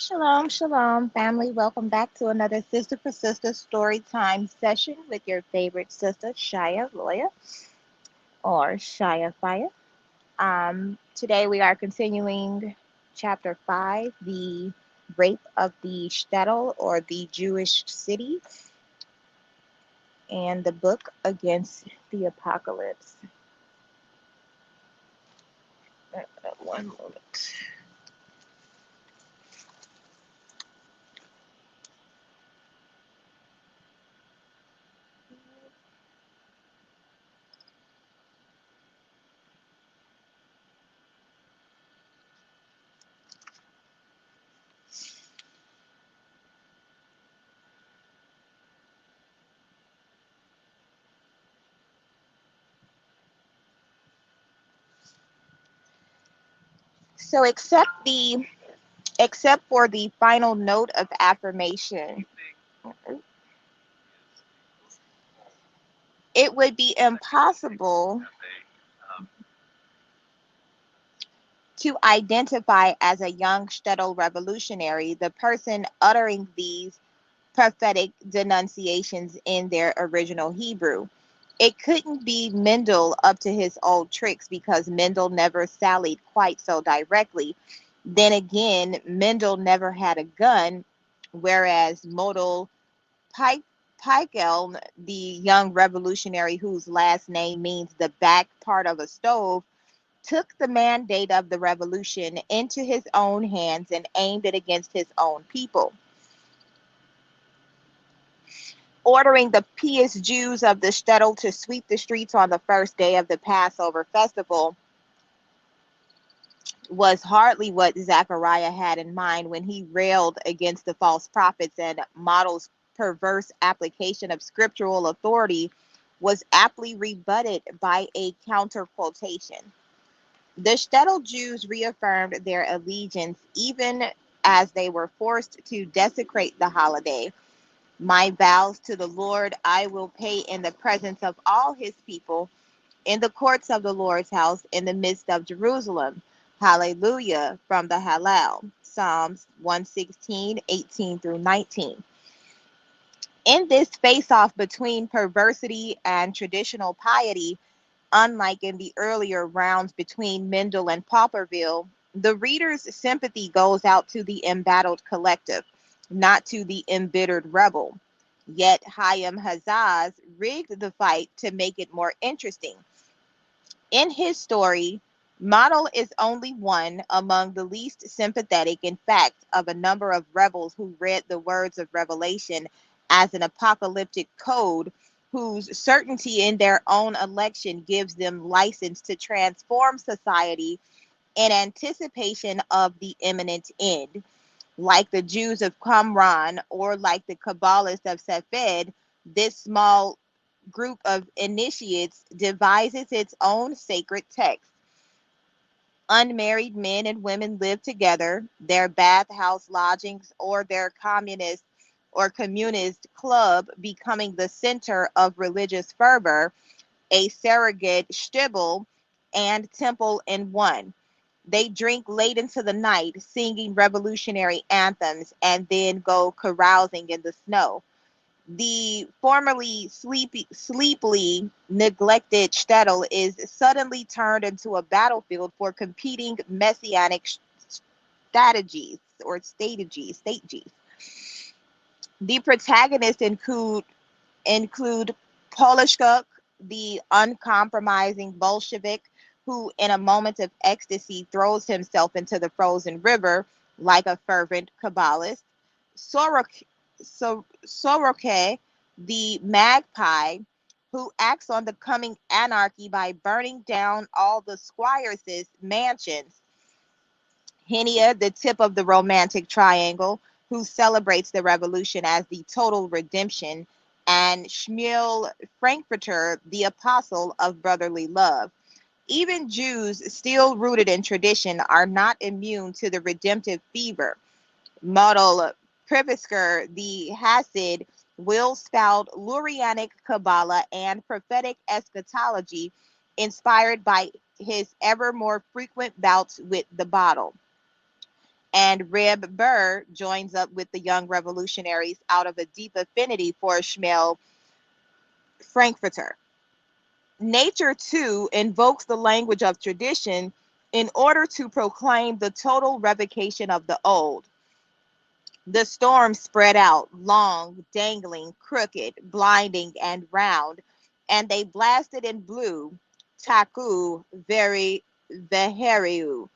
Shalom, shalom, family. Welcome back to another Sister for Sister story time session with your favorite sister, Shia Lawyer or Shia Fire. Today we are continuing chapter 5, the rape of the Shtetl or the Jewish city, and the book against the apocalypse. One moment. So except for the final note of affirmation, it would be impossible to identify as a young Shtetl revolutionary the person uttering these prophetic denunciations in their original Hebrew. It couldn't be Mendel up to his old tricks because Mendel never sallied quite so directly. Then again, Mendel never had a gun, whereas Model Peikel, the young revolutionary whose last name means the back part of a stove, took the mandate of the revolution into his own hands and aimed it against his own people. Ordering the pious Jews of the shtetl to sweep the streets on the first day of the Passover festival was hardly what Zechariah had in mind when he railed against the false prophets, and Model's perverse application of scriptural authority was aptly rebutted by a counter quotation. The Shtetl Jews reaffirmed their allegiance even as they were forced to desecrate the holiday. My vows to the Lord I will pay in the presence of all his people, in the courts of the Lord's house, in the midst of Jerusalem. Hallelujah from the Hallel. Psalms 116:18 through 19. In this face-off between perversity and traditional piety, unlike in the earlier rounds between Mendel and Popperville, the reader's sympathy goes out to the embattled collective, not to the embittered rebel. Yet Chaim Hazaz rigged the fight to make it more interesting. In his story, Model is only one among the least sympathetic, in fact, of a number of rebels who read the words of Revelation as an apocalyptic code whose certainty in their own election gives them license to transform society in anticipation of the imminent end. Like the Jews of Qumran or like the Kabbalists of Safed, this small group of initiates devises its own sacred text. Unmarried men and women live together, their bathhouse lodgings or their communist club becoming the center of religious fervor, a surrogate shtibel and temple in one. They drink late into the night, singing revolutionary anthems, and then go carousing in the snow. The formerly sleepily neglected shtetl is suddenly turned into a battlefield for competing messianic strategies. The protagonists include Polishchuk, the uncompromising Bolshevik, who in a moment of ecstasy throws himself into the frozen river like a fervent Kabbalist. Sorok, Soroke, the magpie, who acts on the coming anarchy by burning down all the squires' mansions. Henia, the tip of the romantic triangle, who celebrates the revolution as the total redemption, and Shmuel Frankfurter, the apostle of brotherly love. Even Jews, still rooted in tradition, are not immune to the redemptive fever. Model Privisker, the Hasid, will spout Lurianic Kabbalah and prophetic eschatology inspired by his ever more frequent bouts with the bottle. and Reb Burr joins up with the young revolutionaries out of a deep affinity for Schmel Frankfurter. Nature, too, invokes the language of tradition in order to proclaim the total revocation of the old. The storm spread out, long, dangling, crooked, blinding, and round, and they blasted and blew, taku, very, veheriu,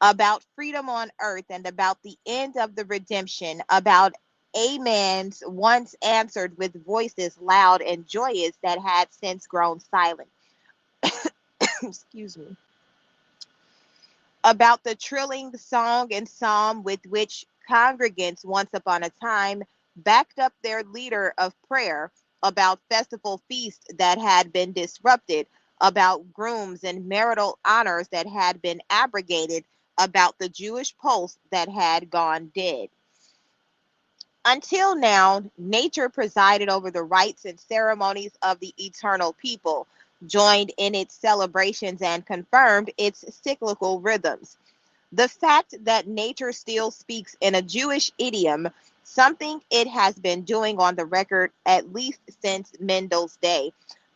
about freedom on earth and about the end of the redemption, about amens once answered with voices loud and joyous that had since grown silent. Excuse me. About the trilling song and psalm with which congregants once upon a time backed up their leader of prayer, about festival feasts that had been disrupted, about grooms and marital honors that had been abrogated, about the Jewish pulse that had gone dead. Until now, nature presided over the rites and ceremonies of the eternal people, joined in its celebrations, and confirmed its cyclical rhythms. The fact that nature still speaks in a Jewish idiom, something it has been doing on the record at least since Mendel's day,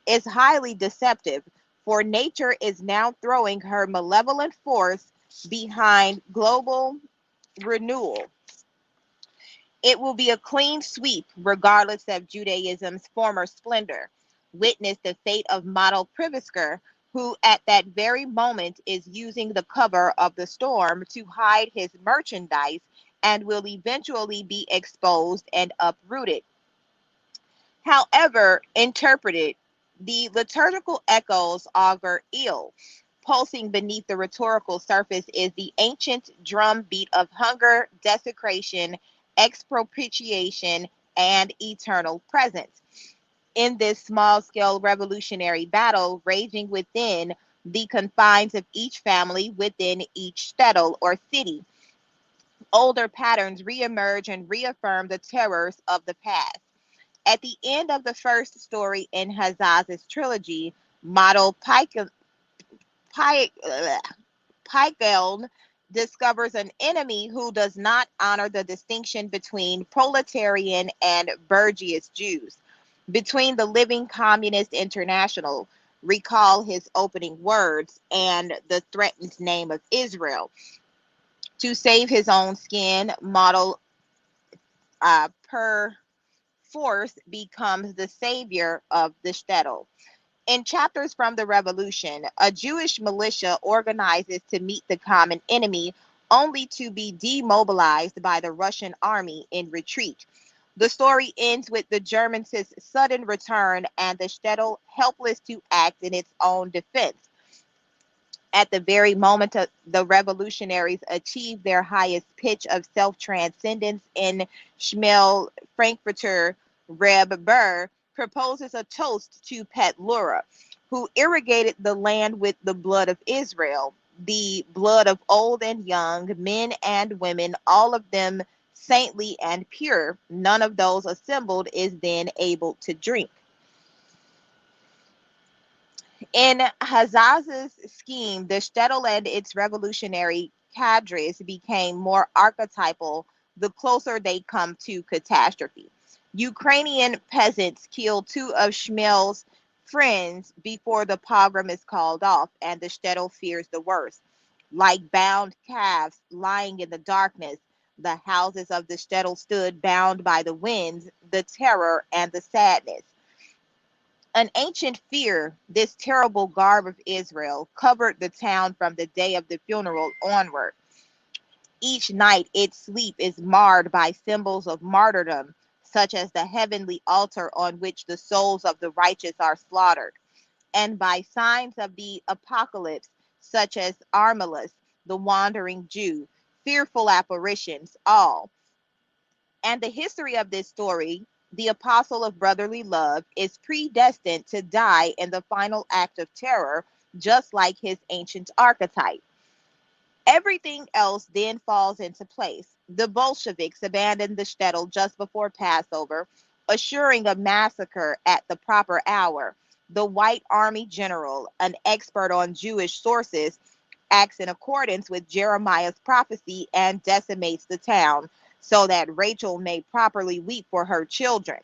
is highly deceptive, for nature is now throwing her malevolent force behind global renewal. It will be a clean sweep, regardless of Judaism's former splendor. Witness the fate of model Privisker, who at that very moment is using the cover of the storm to hide his merchandise and will eventually be exposed and uprooted. However interpreted, the liturgical echoes augur ill. Pulsing beneath the rhetorical surface is the ancient drum beat of hunger, desecration, expropriation, and eternal presence. In this small scale revolutionary battle raging within the confines of each family within each shtetl or city, older patterns reemerge and reaffirm the terrors of the past. At the end of the first story in Hazaz's trilogy, model Pikeeln discovers an enemy who does not honor the distinction between proletarian and bourgeois Jews, between the living communist international, recall his opening words, and the threatened name of Israel. To save his own skin, model per force becomes the savior of the shtetl. In chapters from the Revolution, a Jewish militia organizes to meet the common enemy, only to be demobilized by the Russian army in retreat. The story ends with the Germans' sudden return and the shtetl helpless to act in its own defense. At the very moment the revolutionaries achieved their highest pitch of self-transcendence in Schmel Frankfurter, Reb Burr proposes a toast to Petlura, who irrigated the land with the blood of Israel, the blood of old and young, men and women, all of them saintly and pure. None of those assembled is then able to drink. In Hazaz's scheme, the shtetl and its revolutionary cadres became more archetypal the closer they come to catastrophe. Ukrainian peasants killed two of Shmel's friends before the pogrom is called off, and the shtetl fears the worst. Like bound calves lying in the darkness, the houses of the shtetl stood bound by the winds, the terror, and the sadness. An ancient fear, this terrible garb of Israel, covered the town from the day of the funeral onward. Each night its sleep is marred by symbols of martyrdom, such as the heavenly altar on which the souls of the righteous are slaughtered, and by signs of the apocalypse, such as Armilus, the wandering Jew, fearful apparitions, all. And the history of this story, the apostle of brotherly love, is predestined to die in the final act of terror, just like his ancient archetype. Everything else then falls into place. The Bolsheviks abandoned the shtetl just before Passover, assuring a massacre at the proper hour. The White Army general, an expert on Jewish sources, acts in accordance with Jeremiah's prophecy and decimates the town, so that Rachel may properly weep for her children.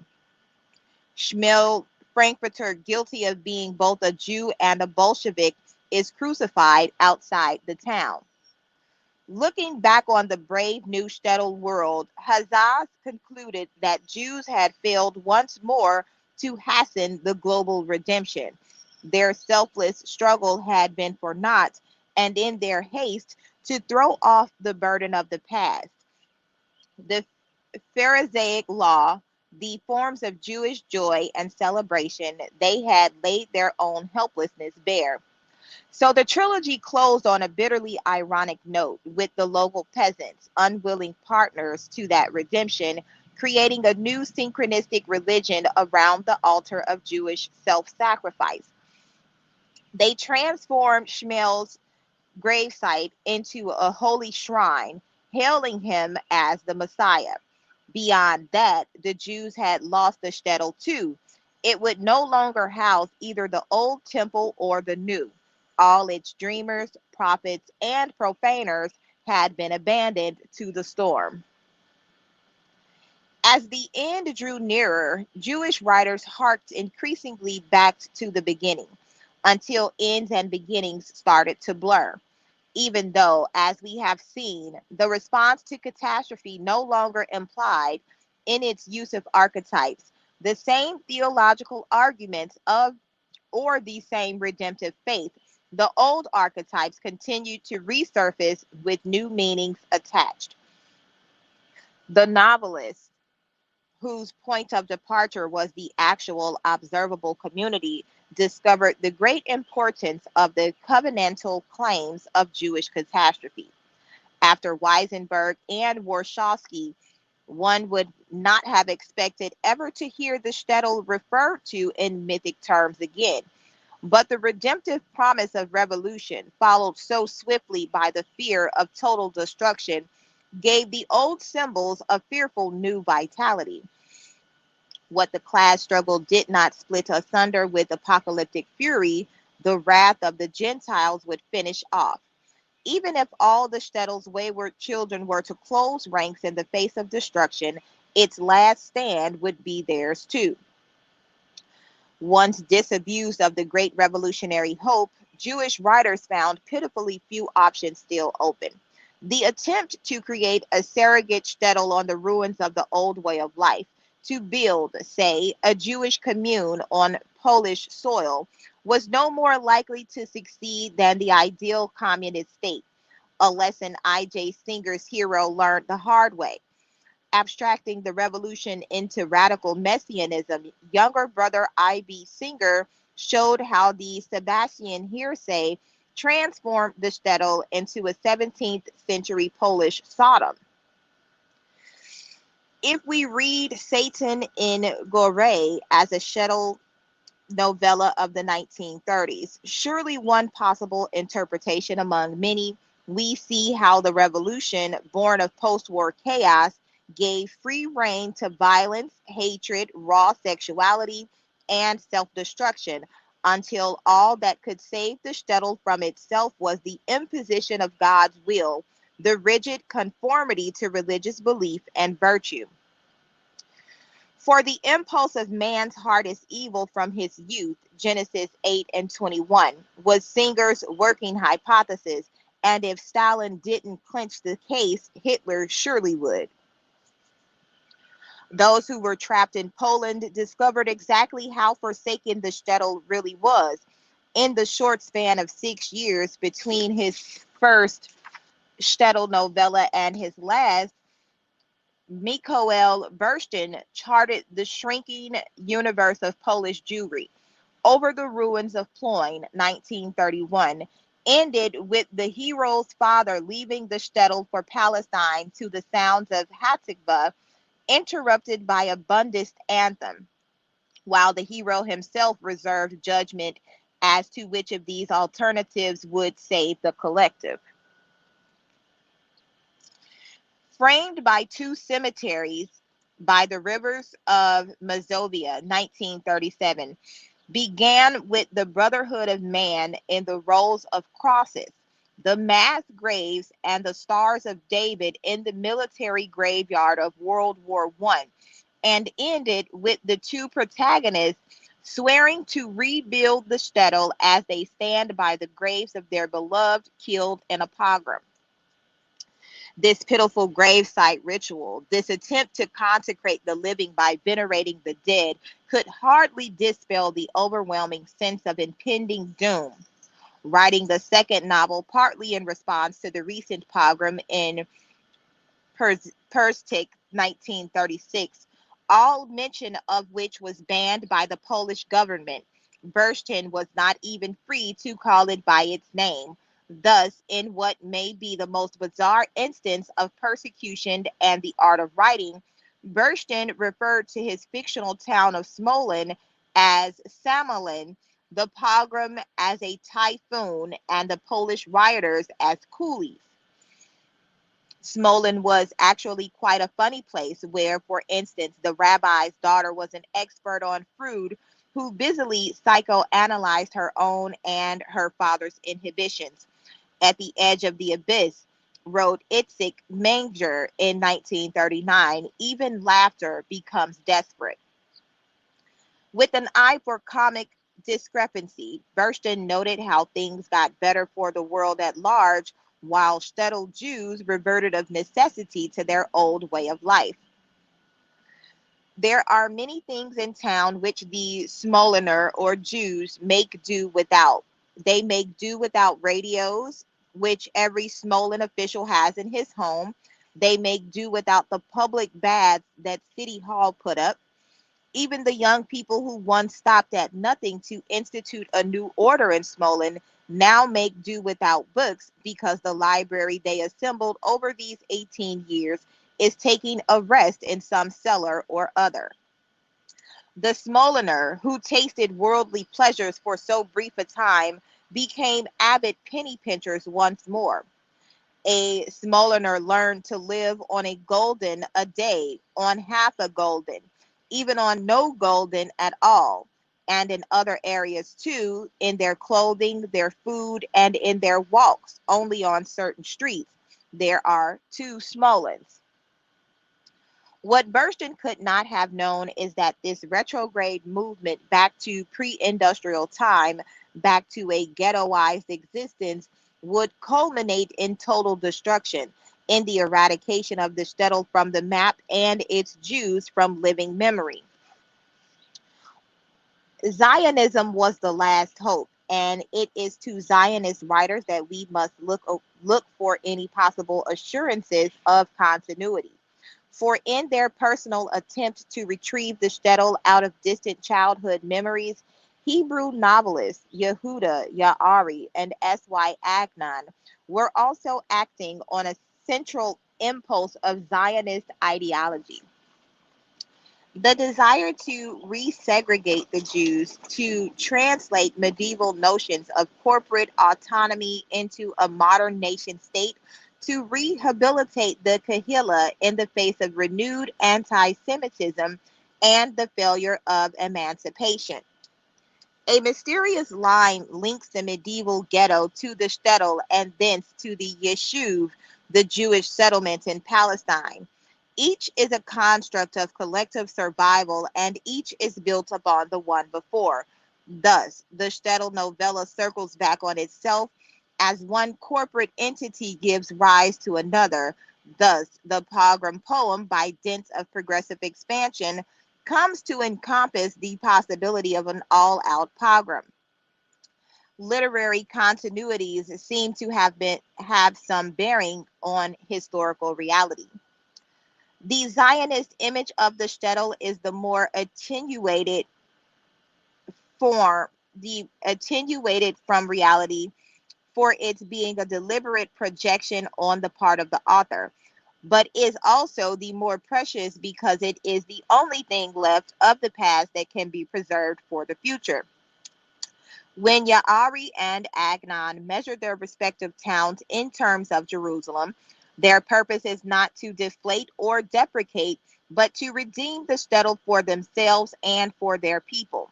Shmuel, Frankfurter, guilty of being both a Jew and a Bolshevik, is crucified outside the town. Looking back on the brave new Shtetl world, Hazaz concluded that Jews had failed once more to hasten the global redemption. Their selfless struggle had been for naught, and in their haste to throw off the burden of the past, the Pharisaic law, the forms of Jewish joy and celebration, they had laid their own helplessness bare. So the trilogy closed on a bitterly ironic note, with the local peasants, unwilling partners to that redemption, creating a new synchronistic religion around the altar of Jewish self-sacrifice. They transformed Shmuel's gravesite into a holy shrine, hailing him as the Messiah. Beyond that, the Jews had lost the shtetl too. It would no longer house either the old temple or the new. All its dreamers, prophets, and profaners had been abandoned to the storm. As the end drew nearer, Jewish writers harked increasingly back to the beginning, until ends and beginnings started to blur. Even though, as we have seen, the response to catastrophe no longer implied, in its use of archetypes, the same theological arguments of or the same redemptive faith, the old archetypes continued to resurface with new meanings attached. The novelist, whose point of departure was the actual observable community, discovered the great importance of the covenantal claims of Jewish catastrophe. After Weisenberg and Warshawski, one would not have expected ever to hear the shtetl referred to in mythic terms again. But the redemptive promise of revolution, followed so swiftly by the fear of total destruction, gave the old symbols a fearful new vitality. What the class struggle did not split asunder with apocalyptic fury, the wrath of the Gentiles would finish off. Even if all the shtetl's wayward children were to close ranks in the face of destruction, its last stand would be theirs too. Once disabused of the great revolutionary hope, Jewish writers found pitifully few options still open. The attempt to create a surrogate shtetl on the ruins of the old way of life, to build, say, a Jewish commune on Polish soil, was no more likely to succeed than the ideal communist state, a lesson I.J. Singer's hero learned the hard way. Abstracting the revolution into radical messianism, younger brother I.B. Singer showed how the Sebastian hearsay transformed the shtetl into a 17th century Polish Sodom. If we read Satan in Gore as a shtetl novella of the 1930s, surely one possible interpretation among many, we see how the revolution, born of post-war chaos, gave free rein to violence, hatred, raw sexuality, and self-destruction, until all that could save the shtetl from itself was the imposition of God's will, the rigid conformity to religious belief and virtue. For the impulse of man's heart is evil from his youth, Genesis 8:21, was Singer's working hypothesis, and if Stalin didn't clinch the case, Hitler surely would. Those who were trapped in Poland discovered exactly how forsaken the shtetl really was. In the short span of 6 years between his first shtetl novella and his last, Mikołaj Bursztyn charted the shrinking universe of Polish Jewry. Over the Ruins of Ployne, 1931, ended with the hero's father leaving the shtetl for Palestine to the sounds of Hatikva, interrupted by a Bundist anthem, while the hero himself reserved judgment as to which of these alternatives would save the collective. Framed by two cemeteries by the rivers of Mazovia, 1937, began with the brotherhood of man in the rows of crosses, the mass graves, and the Stars of David in the military graveyard of World War I, and ended with the two protagonists swearing to rebuild the shtetl as they stand by the graves of their beloved killed in a pogrom. This pitiful gravesite ritual, this attempt to consecrate the living by venerating the dead, could hardly dispel the overwhelming sense of impending doom. Writing the second novel partly in response to the recent pogrom in Perstik 1936, all mention of which was banned by the Polish government, Burston was not even free to call it by its name. Thus, in what may be the most bizarre instance of persecution and the art of writing, Burston referred to his fictional town of Smolin as Samalin, the pogrom as a typhoon, and the Polish rioters as coolies. Smolin was actually quite a funny place where, for instance, the rabbi's daughter was an expert on food who busily psychoanalyzed her own and her father's inhibitions. At the edge of the abyss, wrote Itzik Manger in 1939, even laughter becomes desperate. With an eye for comic discrepancy, Burston noted how things got better for the world at large, while Shtetl Jews reverted of necessity to their old way of life. There are many things in town which the Smoliner or Jews make do without. They make do without radios, which every Smolin official has in his home. They make do without the public baths that City Hall put up. Even the young people who once stopped at nothing to institute a new order in Smolin now make do without books because the library they assembled over these 18 years is taking a rest in some cellar or other. The Smoliner, who tasted worldly pleasures for so brief a time, became avid penny pinchers once more. A Smoliner learned to live on a gulden a day, on half a gulden, even on no gulden at all, and in other areas too, in their clothing, their food, and in their walks, only on certain streets. There are two Smolins. What Burston could not have known is that this retrograde movement back to pre industrial time, back to a ghettoized existence, would culminate in total destruction, in the eradication of the shtetl from the map and its Jews from living memory. Zionism was the last hope, and it is to Zionist writers that we must look for any possible assurances of continuity. For in their personal attempt to retrieve the shtetl out of distant childhood memories, Hebrew novelists Yehuda Ya'ari and S.Y. Agnon were also acting on a central impulse of Zionist ideology. The desire to resegregate the Jews, to translate medieval notions of corporate autonomy into a modern nation state, to rehabilitate the Kahila in the face of renewed anti Semitism and the failure of emancipation. A mysterious line links the medieval ghetto to the shtetl and thence to the yeshuv, the Jewish settlement in Palestine. Each is a construct of collective survival, and each is built upon the one before. Thus, the shtetl novella circles back on itself as one corporate entity gives rise to another. Thus, the pogrom poem, by dint of progressive expansion, comes to encompass the possibility of an all-out pogrom. Literary continuities seem to have some bearing on historical reality. The Zionist image of the shtetl is the more form, attenuated from reality for its being a deliberate projection on the part of the author, but is also the more precious because it is the only thing left of the past that can be preserved for the future. When Ya'ari and Agnon measured their respective towns in terms of Jerusalem, their purpose is not to deflate or deprecate, but to redeem the shtetl for themselves and for their people.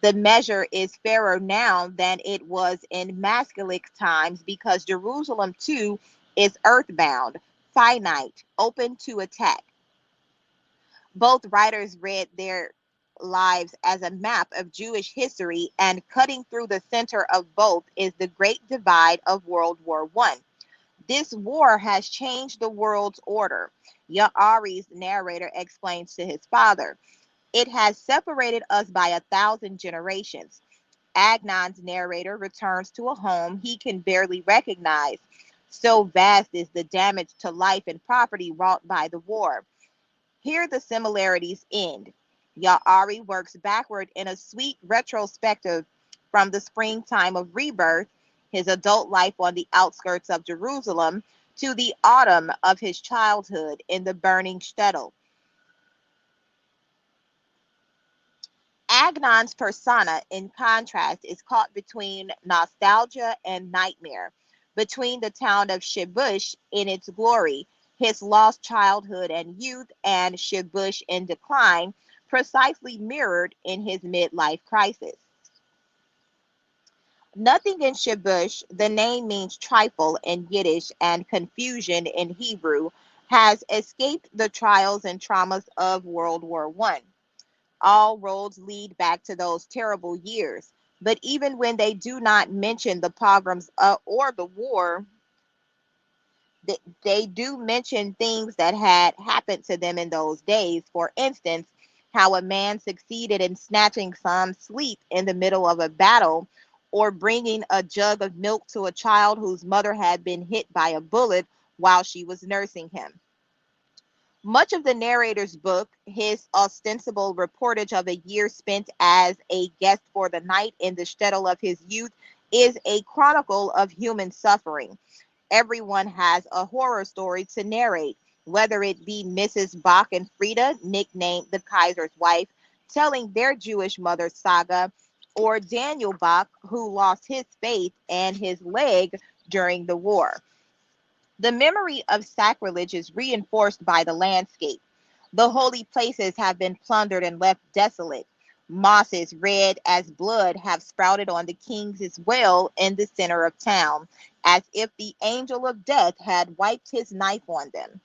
The measure is fairer now than it was in Masculine times because Jerusalem too is earthbound, finite, open to attack. Both writers read their lives as a map of Jewish history, and cutting through the center of both is the great divide of World War I. This war has changed the world's order. Yaari's narrator explains to his father. It has separated us by 1,000 generations. Agnon's narrator returns to a home he can barely recognize. So vast is the damage to life and property wrought by the war. Here the similarities end. Yaari works backward in a sweet retrospective from the springtime of rebirth, his adult life on the outskirts of Jerusalem, to the autumn of his childhood in the burning Shtetl. Agnon's persona, in contrast, is caught between nostalgia and nightmare, between the town of Shibush in its glory, his lost childhood and youth, and Shibush in decline, precisely mirrored in his midlife crisis. Nothing in Shibush, the name means trifle in Yiddish and confusion in Hebrew, has escaped the trials and traumas of World War I. All roads lead back to those terrible years. But even when they do not mention the pogroms or the war, they do mention things that had happened to them in those days. For instance, how a man succeeded in snatching some sleep in the middle of a battle, or bringing a jug of milk to a child whose mother had been hit by a bullet while she was nursing him. Much of the narrator's book, his ostensible reportage of a year spent as a guest for the night in the shtetl of his youth, is a chronicle of human suffering. Everyone has a horror story to narrate, whether it be Mrs. Bach and Frida, nicknamed the Kaiser's wife, telling their Jewish mother's saga, or Daniel Bach, who lost his faith and his leg during the war. The memory of sacrilege is reinforced by the landscape. The holy places have been plundered and left desolate. Mosses red as blood have sprouted on the king's well in the center of town, as if the angel of death had wiped his knife on them.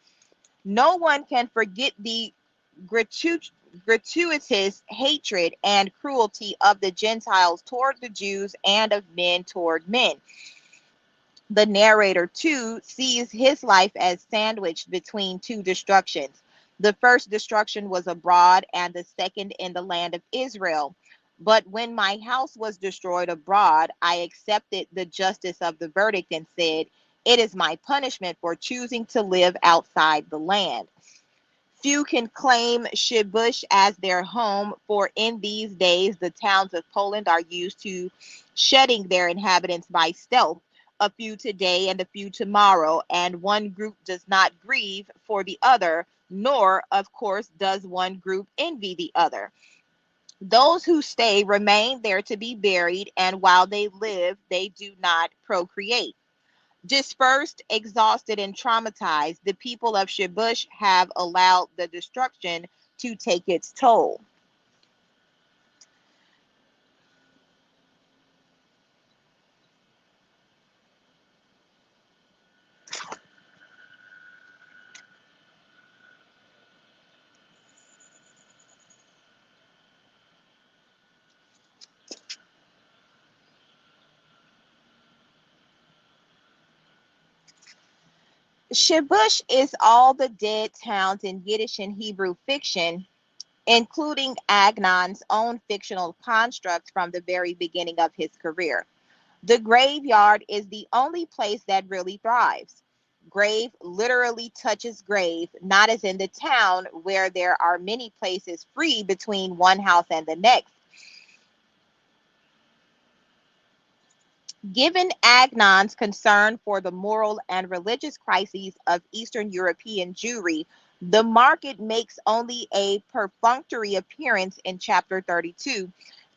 No one can forget the gratuitous hatred and cruelty of the Gentiles toward the Jews and of men toward men. The narrator, too, sees his life as sandwiched between two destructions. The first destruction was abroad, and the second in the land of Israel. But when my house was destroyed abroad, I accepted the justice of the verdict and said, it is my punishment for choosing to live outside the land. Few can claim Shibush as their home, for in these days the towns of Poland are used to shedding their inhabitants by stealth, a few today and a few tomorrow, and one group does not grieve for the other, nor, of course, does one group envy the other. Those who stay remain there to be buried, and while they live, they do not procreate. Dispersed, exhausted, and traumatized, the people of Shibush have allowed the destruction to take its toll. Shibush is all the dead towns in Yiddish and Hebrew fiction, including Agnon's own fictional constructs from the very beginning of his career. The graveyard is the only place that really thrives. Grave literally touches grave, not as in the town where there are many places free between one house and the next. Given Agnon's concern for the moral and religious crises of Eastern European Jewry, the market makes only a perfunctory appearance in chapter 32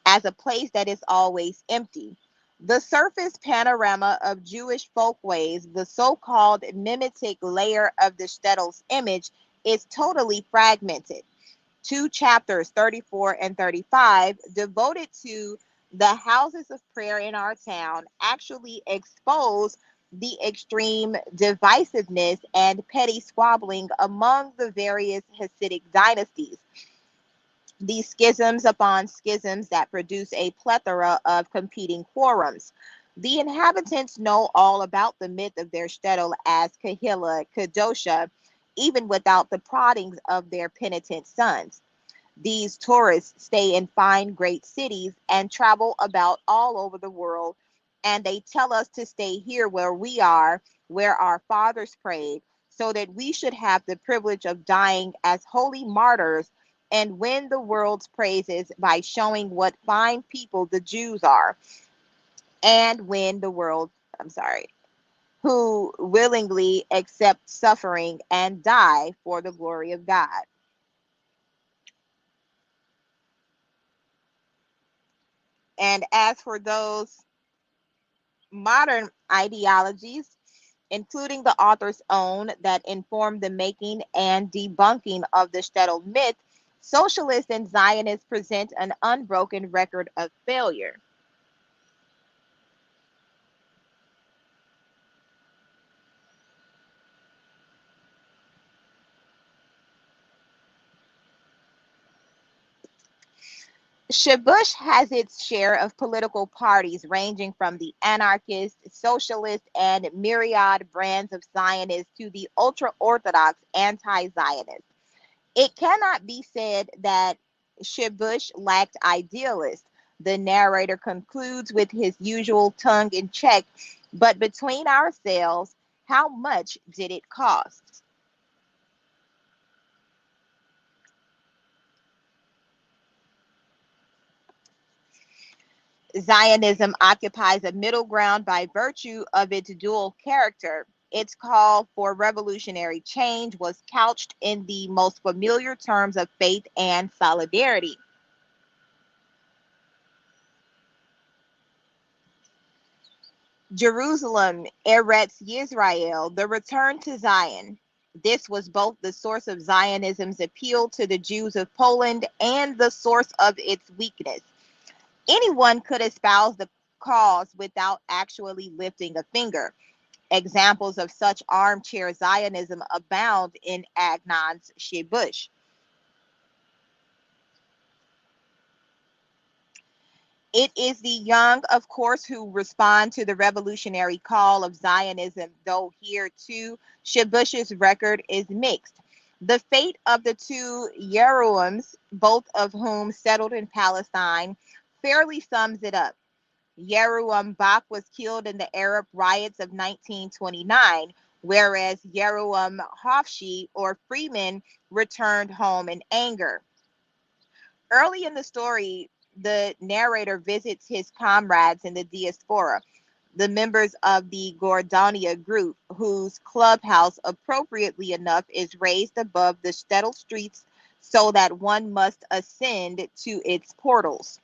as a place that is always empty. The surface panorama of Jewish folkways, the so-called mimetic layer of the shtetl's image, is totally fragmented. Two chapters, 34 and 35, devoted to the houses of prayer in our town, actually expose the extreme divisiveness and petty squabbling among the various Hasidic dynasties. These schisms upon schisms that produce a plethora of competing quorums. The inhabitants know all about the myth of their shtetl as Kahila Kadosha, even without the proddings of their penitent sons. These tourists stay in fine, great cities and travel about all over the world, and they tell us to stay here where we are, where our fathers prayed, so that we should have the privilege of dying as holy martyrs and win the world's praises by showing what fine people the Jews are, and win the world, I'm sorry, who willingly accept suffering and die for the glory of God. And as for those modern ideologies, including the author's own, that inform the making and debunking of the shtetl myth, socialists and Zionists present an unbroken record of failure. Shabush has its share of political parties ranging from the anarchist, socialist, and myriad brands of Zionists to the ultra Orthodox anti Zionist. It cannot be said that Shibush lacked idealists. The narrator concludes with his usual tongue in check, but between ourselves, how much did it cost? Zionism occupies a middle ground by virtue of its dual character. Its call for revolutionary change was couched in the most familiar terms of faith and solidarity. Jerusalem, Eretz Yisrael, the return to Zion. This was both the source of Zionism's appeal to the Jews of Poland and the source of its weakness. Anyone could espouse the cause without actually lifting a finger. Examples of such armchair Zionism abound in Agnon's Shibush. It is the young, of course, who respond to the revolutionary call of Zionism, though here too, Shibush's record is mixed. The fate of the two Yeruams, both of whom settled in Palestine, fairly sums it up. Yeruam Bach was killed in the Arab riots of 1929, whereas Yeruam Hofshi, or Freeman, returned home in anger. Early in the story, the narrator visits his comrades in the diaspora, the members of the Gordonia group, whose clubhouse, appropriately enough, is raised above the Shtetl streets so that one must ascend to its portals.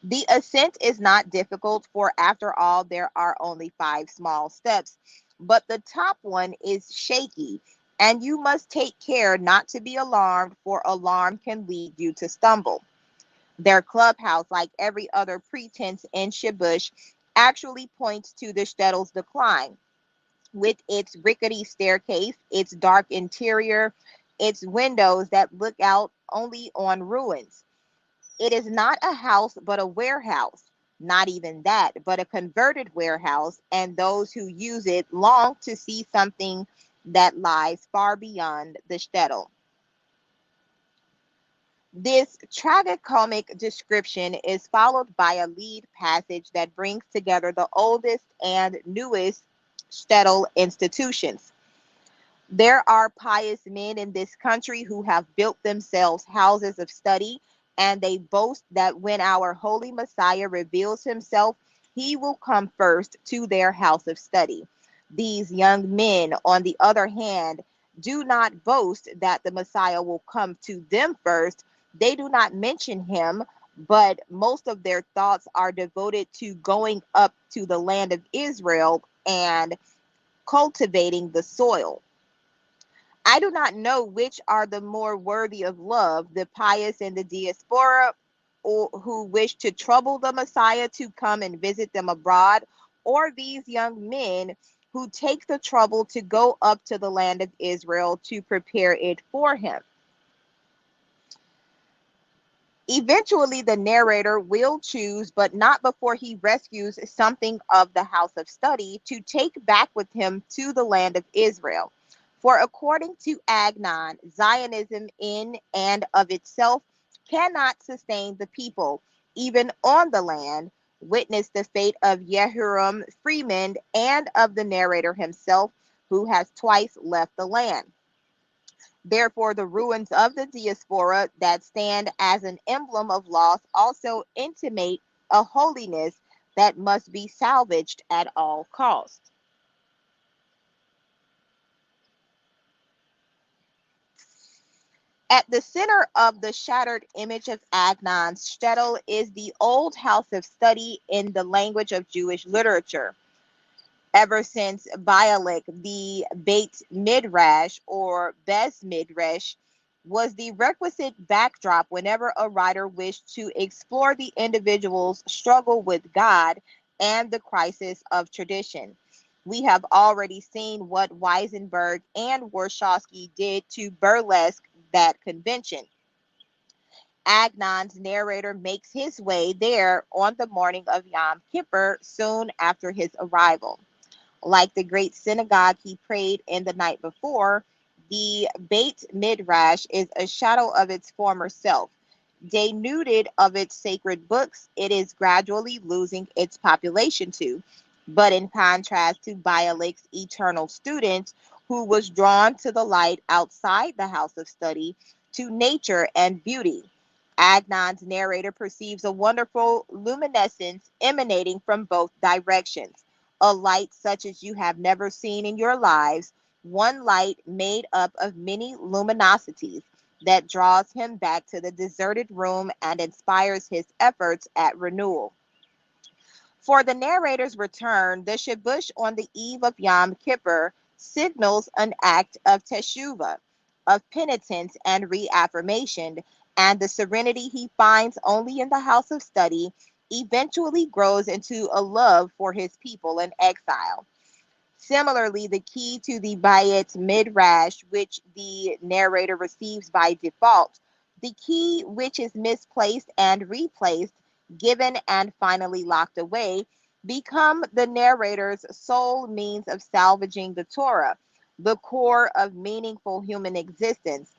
The ascent is not difficult, for after all, there are only 5 small steps, but the top one is shaky, and you must take care not to be alarmed, for alarm can lead you to stumble. Their clubhouse, like every other pretense in Shibush, actually points to the shtetl's decline, with its rickety staircase, its dark interior, its windows that look out only on ruins. It is not a house, but a warehouse. Not even that, but a converted warehouse, and those who use it long to see something that lies far beyond the shtetl. This tragicomic description is followed by a lead passage that brings together the oldest and newest shtetl institutions. There are pious men in this country who have built themselves houses of study, and they boast that when our holy Messiah reveals himself, he will come first to their house of study. These young men, on the other hand, do not boast that the Messiah will come to them first. They do not mention him, but most of their thoughts are devoted to going up to the land of Israel and cultivating the soil. I do not know which are the more worthy of love, the pious in the diaspora, or who wish to trouble the Messiah to come and visit them abroad, or these young men who take the trouble to go up to the land of Israel to prepare it for him. Eventually, the narrator will choose, but not before he rescues something of the house of study, to take back with him to the land of Israel. For according to Agnon, Zionism in and of itself cannot sustain the people, even on the land. Witness the fate of Yehuram Freeman and of the narrator himself, who has twice left the land. Therefore, the ruins of the diaspora that stand as an emblem of loss also intimate a holiness that must be salvaged at all costs. At the center of the shattered image of Agnon's Shtetl is the old house of study in the language of Jewish literature. Ever since Bialik, the Beit Midrash or Bes Midrash was the requisite backdrop whenever a writer wished to explore the individual's struggle with God and the crisis of tradition. We have already seen what Weisenberg and Warshawski did to burlesque that convention. Agnon's narrator makes his way there on the morning of Yom Kippur soon after his arrival. Like the great synagogue he prayed in the night before, the Beit Midrash is a shadow of its former self. Denuded of its sacred books, it is gradually losing its population too. But in contrast to Bialik's eternal student, who was drawn to the light outside the house of study, to nature and beauty, Agnon's narrator perceives a wonderful luminescence emanating from both directions, a light such as you have never seen in your lives, one light made up of many luminosities that draws him back to the deserted room and inspires his efforts at renewal. For the narrator's return, the Shabush on the eve of Yom Kippur signals an act of teshuvah, of penitence and reaffirmation, and the serenity he finds only in the house of study eventually grows into a love for his people in exile. Similarly, the key to the Bayit Midrash, which the narrator receives by default, the key which is misplaced and replaced, given and finally locked away, become the narrator's sole means of salvaging the Torah, the core of meaningful human existence.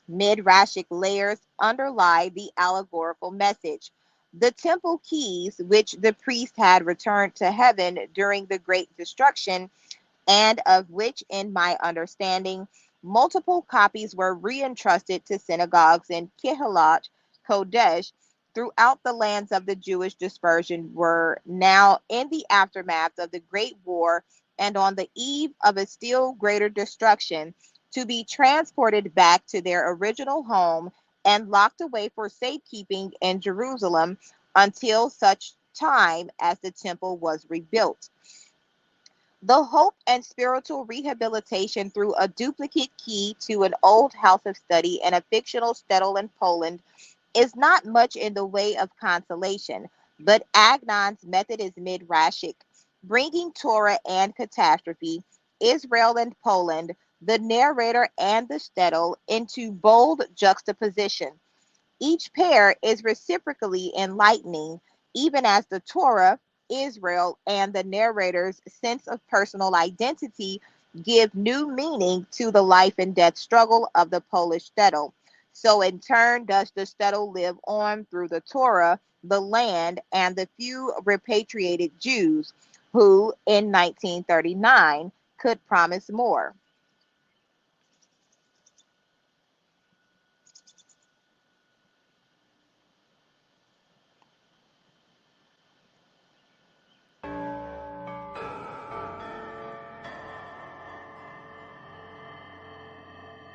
Midrashic layers underlie the allegorical message. The temple keys, which the priest had returned to heaven during the great destruction, and of which, in my understanding, multiple copies were reentrusted to synagogues in Kehillat Kodesh throughout the lands of the Jewish dispersion, were now in the aftermath of the Great War and on the eve of a still greater destruction, to be transported back to their original home and locked away for safekeeping in Jerusalem until such time as the temple was rebuilt. The hope and spiritual rehabilitation through a duplicate key to an old house of study and a fictional Shtetl in Poland is not much in the way of consolation, but Agnon's method is midrashic, bringing Torah and catastrophe, Israel and Poland, the narrator and the Shtetl into bold juxtaposition. Each pair is reciprocally enlightening, even as the Torah, Israel, and the narrator's sense of personal identity give new meaning to the life and death struggle of the Polish shtetl. So, in turn, does the shtetl live on through the Torah, the land, and the few repatriated Jews who, in 1939, could promise more.